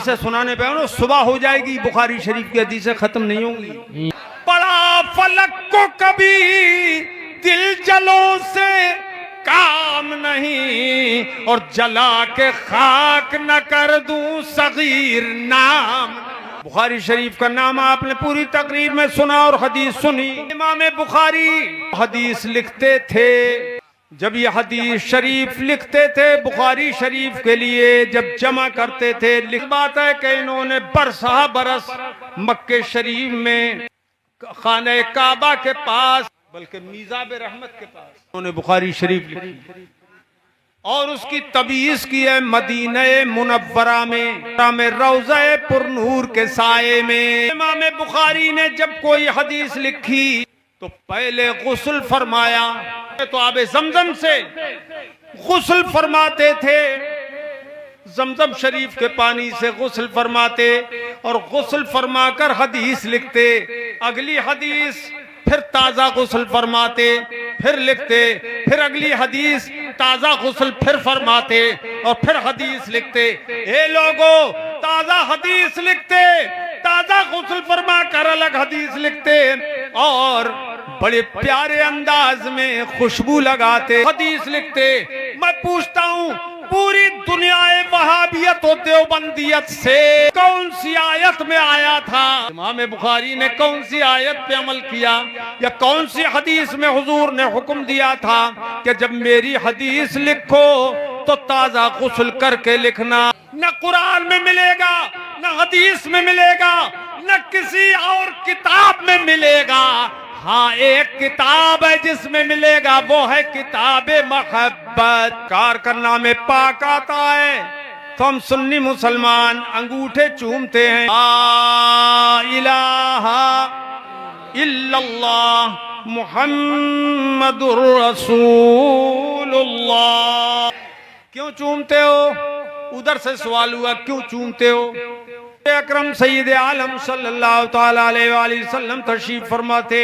हदीसें सुनाने पे ना सुबह हो जाएगी, बुखारी शरीफ की हदीसें खत्म नहीं होंगी। बड़ा फलक को कभी दिल जलों से काम नहीं, और जला के खाक न कर दूं सगीर नाम। बुखारी शरीफ का नाम आपने पूरी तकरीर में सुना और हदीस सुनी। इमाम बुखारी हदीस लिखते थे, जब ये हदीस शरीफ लिखते थे बुखारी शरीफ के लिए, जब जमा करते थे, लिख बात है कि इन्होंने बरसा बरस मक्के शरीफ में खाने काबा के पास, बल्कि मीज़ाब रहमत के पास उन्होंने बुखारी शरीफ लिखी और उसकी तबीयत की है मदीने मुनव्वरा में रौज़े पुरनूर के साये में। इमाम बुखारी ने जब कोई हदीस लिखी तो पहले गुस्ल फरमाया, तो आबे जमजम से गुस्ल फरमाते थे, जमजम शरीफ के पानी से गुस्ल फरमाते और गुस्ल फरमाकर हदीस लिखते। अगली हदीस फिर ताजा गुस्ल फरमाते, फिर लिखते, फिर अगली हदीस ताजा गुस्ल फिर फरमाते और फिर हदीस लिखते। ए लोगो, ताजा हदीस लिखते, ताजा गुस्ल फरमा कर अलग हदीस लिखते और बड़े प्यारे अंदाज में खुशबू लगाते हदीस लिखते। मैं पूछता हूँ, पूरी दुनिया वहाबियत और देवबंदियत से कौन सी आयत में आया था? इमाम बुखारी ने कौन सी आयत पे अमल किया या कौन सी हदीस में हुजूर ने हुक्म दिया था कि जब मेरी हदीस लिखो तो ताजा गुस्ल करके लिखना? न कुरान में मिलेगा, न हदीस में मिलेगा, न किसी और किताब में मिलेगा। हाँ, एक किताब है जिसमें मिलेगा, वो है किताबे मोहब्बत। कार करना में पाक आता है तो हम सुन्नी मुसलमान अंगूठे चूमते हैं, ला इलाहा इल्लल्लाह मुहम्मदुर रसूलुल्लाह। क्यों चूमते हो? उधर से सवाल हुआ, क्यों चूमते हो? अकरम सईद आलम सल्लल्लाहु ताला अलैहि वसल्लम तशरीफ फरमाते,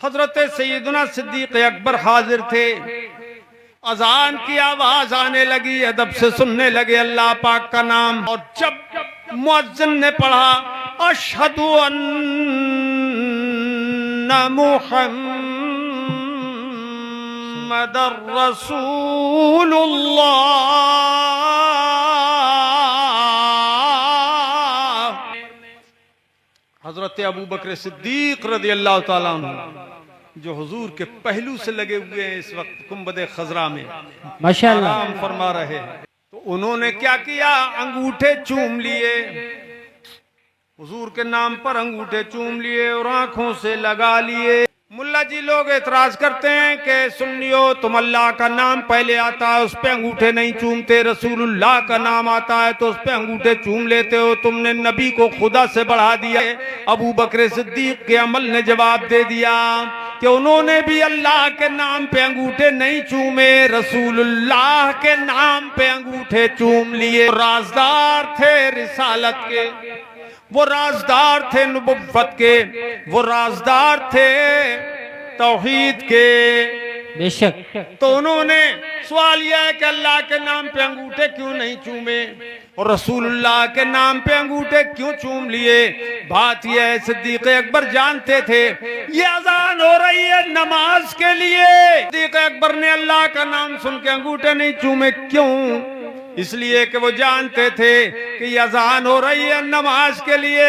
हजरत सैयदना सिद्दीक अकबर हाजिर थे। अजान की आवाज आने लगी, अदब से सुनने लगे अल्लाह पाक का नाम, और जब मुअज्जिन ने पढ़ा अशहदु अन्ना मुहम्मदर रसूलुल्लाह, हजरत अबू बकर सिद्दीक रज़ी अल्लाह ताला अन्हु जो हुजूर के पहलू से लगे हुए हैं इस वक्त कुंबदे खजरा में माशाअल्लाह आराम फरमा रहे हैं, तो उन्होंने क्या किया? अंगूठे चूम लिए, हुजूर के नाम पर अंगूठे चूम लिए और आंखों से लगा लिए। मुल्ला जी लोग एतराज करते हैं कि सुन्नियो, तुम अल्लाह का नाम पहले आता है उस पे अंगूठे नहीं चूमते, रसूलुल्लाह का नाम आता है तो उस पे अंगूठे चूम लेते हो, तुमने नबी को खुदा से बढ़ा दिया। अबू बकर सिद्दीक के अमल ने जवाब दे दिया कि उन्होंने भी अल्लाह के नाम पे अंगूठे नहीं चूमे, रसूलुल्लाह के नाम पे अंगूठे चूम लिए। राजदार थे रिसालत के, वो राजदार थे नबुव्वत के, वो राजदार थे तौहीद के, बेशक। तो उन्होंने सवाल यह है कि अल्लाह के नाम पे अंगूठे क्यों नहीं चूमे और रसूलुल्लाह के नाम पे अंगूठे क्यों चूम लिए? बात यह है, सिद्दीक अकबर जानते थे ये अजान हो रही है नमाज के लिए। सिद्दीक अकबर ने अल्लाह का नाम सुन के अंगूठे नहीं चूमे, क्यों? इसलिए कि वो जानते थे कि ये अजान हो रही है नमाज के लिए,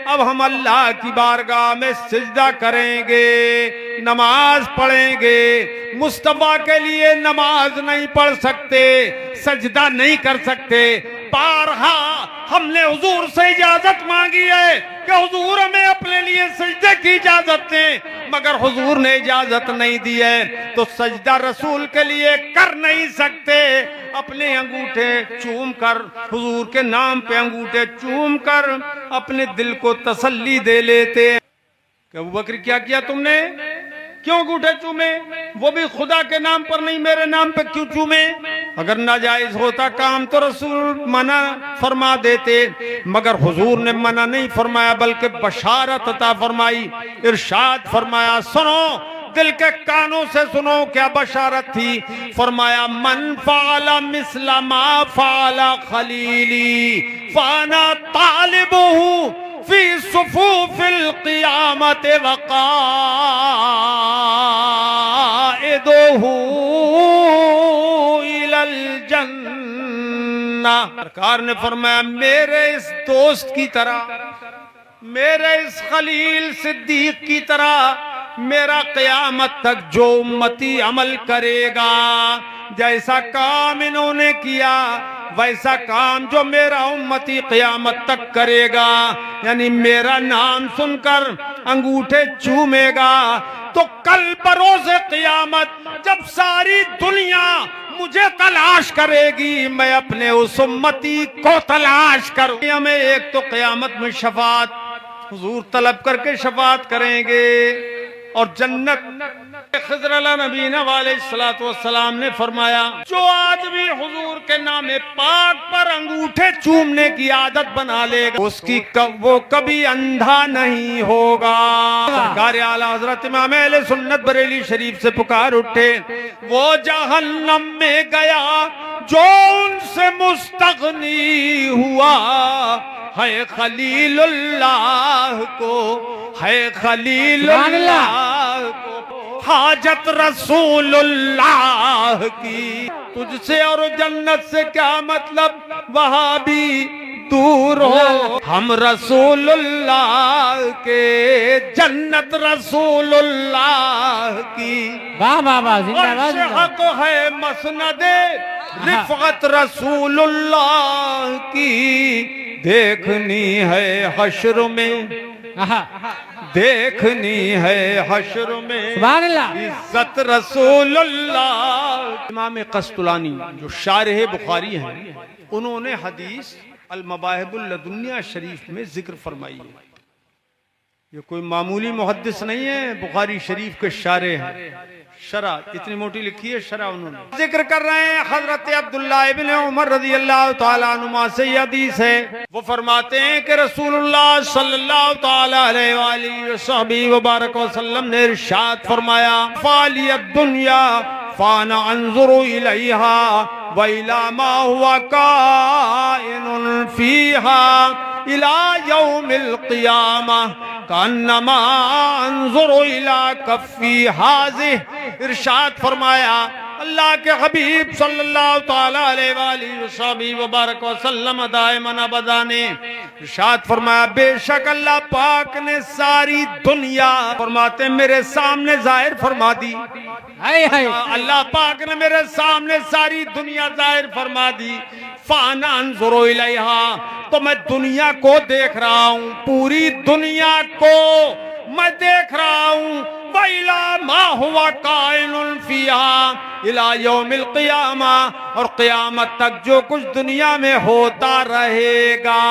अब हम अल्लाह की बारगाह में सिजदा करेंगे, नमाज पढ़ेंगे। मुस्तफा के लिए नमाज नहीं पढ़ सकते, सजदा नहीं कर सकते। बारहा हमने हुजूर से इजाजत मांगी है कि हुजूर हमें अपने लिए सजदे की इजाजत दें, मगर हुजूर ने इजाजत नहीं दी है, तो सजदा रसूल के लिए कर नहीं सकते। अपने अंगूठे चूम कर, हुजूर के नाम पे अंगूठे चूम कर अपने दिल को तसल्ली दे लेते। अबू बकर क्या किया तुमने? क्यों अंगूठे चूमे? वो भी खुदा के नाम पर नहीं, मेरे नाम पे क्यों चूमे? अगर नाजायज होता काम तो रसूल मना फरमा देते, मगर हुजूर ने मना नहीं फरमाया बल्कि बशारत अता फरमाई, इरशाद फरमाया, सुनो दिल के कानों से सुनो क्या बशारत थी। फरमाया मन फाला मिसला मा फाला खलीली फाना तालिबहू फी सुफूफिल क़ियामत वक़ाइदुहू इलल जन्ना। सरकार ने फरमाया मेरे इस दोस्त की तरह, मेरे इस खलील सिद्दीक की तरह मेरा क़यामत तक जो उम्मती अमल करेगा, जैसा काम इन्होंने किया वैसा काम जो मेरा उम्मती क़यामत तक करेगा, यानी मेरा नाम सुनकर अंगूठे चूमेगा, तो कल बरोज़े क़यामत जब सारी दुनिया मुझे तलाश करेगी, मैं अपने उस उम्मती को तलाश करूंगी। हमें एक तो क़यामत में शफात हुजूर तलब करके शफात करेंगे, और जन्नत। खिज़र नबीना अलैहिस्सलाम ने फरमाया जो आदमी हुजूर के नामे पाक पर अंगूठे चूमने की आदत बना लेगा उसकी वो कभी अंधा नहीं होगा। सरकार आला हज़रत इमाम अहले सुन्नत बरेली शरीफ से पुकार उठे, वो जहन्नम में गया जो उनसे मुस्तगनी हुआ, है खलीलुल्लाह को, है खलीलुल्लाह को हाजत रसूलुल्लाह की। तुझसे और जन्नत से क्या मतलब, वहाँ भी दूर हो, हम रसूलुल्लाह के, जन्नत रसूलुल्लाह की। वाह वाह वाह, जिंदाबाद। हक है मसनदे रिफ़अत रसूलुल्लाह की, देखनी है हश्र में, देखनी है हश्र में इज्जत रसूलुल्लाह। इमाम कस्तुलानी जो शारह बुखारी हैं, उन्होंने हदीस अल मवाहिबुल लदुनिया शरीफ में जिक्र फरमाई है। ये कोई मामूली मुहद्दिस नहीं है, बुखारी शरीफ के शारे हैं। शरा इतनी मोटी लिखी है शरा उन्होंने। जिक्र कर रहे हैं हजरत अब्दुल्लाह इब्न उमर रज़ियल्लाहु ताला अन्हुमा से हदीस है। वो फरमाते हैं कि रसूलुल्लाह सल्लल्लाहु ताला अलैहि वसल्लम ने इरशाद फरमाया, फालियद दुनिया फाना अंजुरु इलैहा व इला मा हुवा काइनुन फीहा इला यौमिल क़ियामह कान्नमा अंजुरु इला कफ़ी हाज़िह। इरशाद फरमाया अल्लाह के हबीब सल्लल्लाहु ताला अलैहि वसल्लम दाइमन अबदा ने इरशाद फरमाया, बेशक अल्लाह पाक ने सारी दुनिया फरमाते मेरे सामने जाहिर फरमा दी। अल्लाह पाक ने मेरे सामने सारी दुनिया जाहिर फरमा दी। फाना अंजुरु इलैहा, तो मैं दुनिया को देख रहा हूँ, पूरी दुनिया को मैं देख रहा हूँ। वैला मा हुआ काइनुन फीहा इला यौमिल क़ियामा, और क़यामत तक जो कुछ दुनिया में होता रहेगा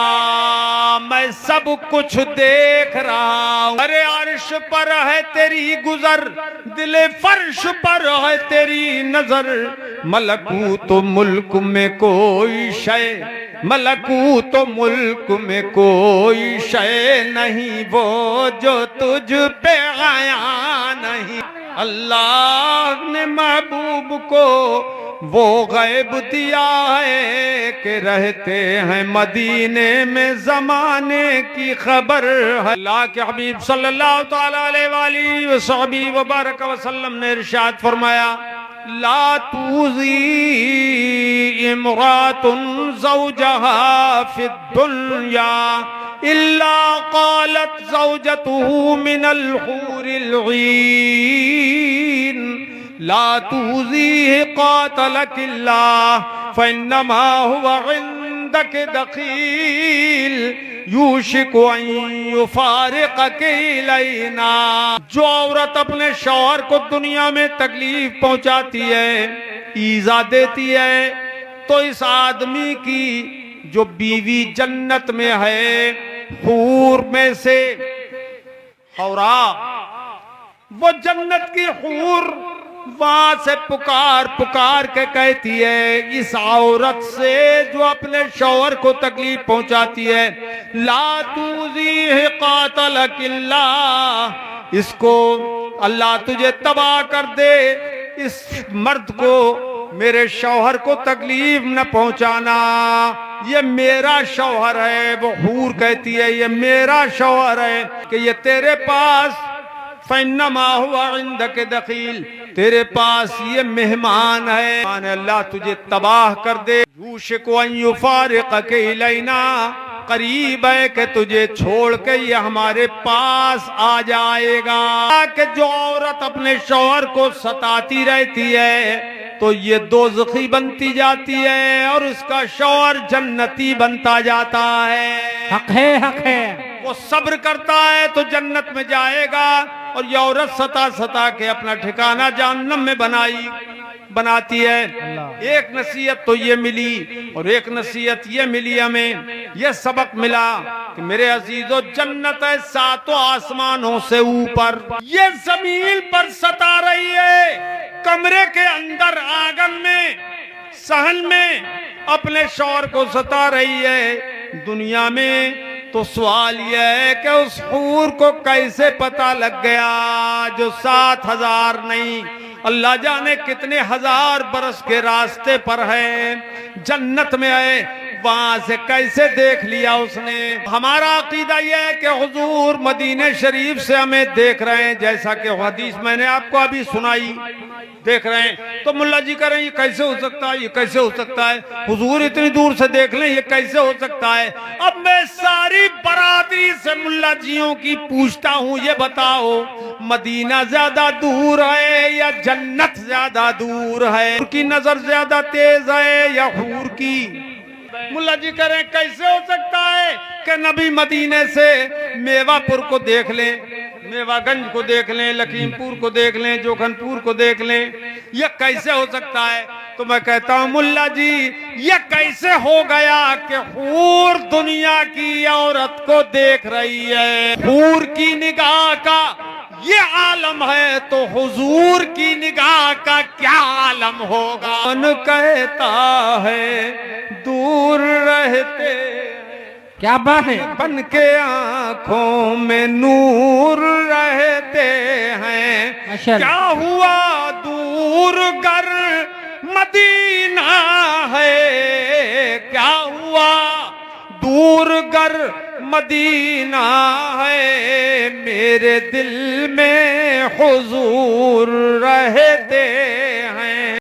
मैं सब कुछ देख रहा हूँ। अरे अर्श पर है तेरी गुजर, दिले फर्श पर है तेरी नजर, मलकूत मुल्क में कोई शय, मलकूत मुल्क में कोई शय नहीं वो जो तुझ पे आया नहीं। अल्लाह ने महबूब को वो गैब दिया है कि रहते हैं मदीने में, जमाने की खबर है। अल्लाह के हबीब सल्लल्लाहु ताला अलैहि वसल्लम ने इरशाद फरमाया, ला तूज़ी इमरातुन ज़ौजहा फिद दुनिया इल्ला क़ालत ज़ौजतुहु मिनल हूरिल ईन, ला तूज़ीहि क़ातलकिल्लाह फ़इन्नमा हुवा इंदक दख़ील यूशिकु अन युफ़ारिक़क इलैना। जो औरत अपने शौहर को दुनिया में तकलीफ पहुंचाती है, ईज़ा देती है, तो इस आदमी की जो बीवी जन्नत में है, हूर में से हौरा, वो जन्नत की हूर वहां से पुकार पुकार के कहती है इस औरत से जो अपने शौहर को तकलीफ पहुंचाती है, ला तूज़ीहि क़ातलकिल्लाह इसको अल्लाह तुझे तबाह कर दे, इस मर्द को, मेरे शौहर को तकलीफ न पहुंचाना, ये मेरा शौहर है। वो हूर कहती है ये मेरा शौहर है कि ये तेरे पास फन्नमा हुआ इंदके दखील, तेरे पास ये मेहमान है। अल्लाह तुझे तबाह कर दे। यूशिकु अन युफारिक़के इलैना, करीब है कि तुझे छोड़ के ये हमारे पास आ जाएगा। कि जो औरत अपने शौहर को सताती रहती है तो ये दोज़खी बनती जाती है और उसका शौहर जन्नती बनता जाता है। हक है, हक है। वो सब्र करता है तो जन्नत में जाएगा, और ये औरत सता सता के अपना ठिकाना जहन्नम में बनाती है। एक नसीहत तो ये मिली, और एक नसीहत ये मिली हमें, ये सबक मिला कि मेरे अजीजों, जन्नत है सातों आसमानों से ऊपर, ये जमीन पर सता रही है। कमरे के अंदर आंगन में सहन में अपने शौहर को सता रही है। दुनिया में तो सवाल यह है कि उस हूर को कैसे पता लग गया जो 7,000 नहीं, अल्लाह जाने कितने हजार बरस के रास्ते पर है, जन्नत में है, वहां से कैसे देख लिया उसने। हमारा अकीदा यह है कि हुजूर मदीने शरीफ से हमें देख रहे हैं, जैसा कि हदीस मैंने आपको अभी सुनाई, देख रहे हैं। तो मुल्ला जी कह रहे हैं ये कैसे हो सकता है, ये कैसे हो सकता है, हुजूर इतनी दूर से देख लें, ये कैसे हो सकता है। अब मैं सारी बरादरी से मुल्ला जियों की पूछता हूँ, ये बताओ मदीना ज्यादा दूर है या जन्नत ज्यादा दूर है, उनकी नजर ज्यादा तेज है या हूर की। मुल्ला जी कह रहे हैं कैसे हो सकता है कि नबी मदीने से मेवापुर को देख लें, मेवागंज को देख लें, लखीमपुर को देख लें, जोखनपुर को देख लें, यह कैसे हो सकता है। तो मैं कहता हूं मुल्ला जी, यह कैसे हो गया कि हूर दुनिया की औरत को देख रही है। हूर की निगाह का ये आलम है तो हुजूर की निगाह का क्या आलम होगा। मन कहता है दूर रहते, क्या बात है, बन के आंखों में नूर रहते हैं। क्या हुआ दूर गर मदीना है, क्या हुआ दूर गर मदीना है, मेरे दिल में हुजूर रहते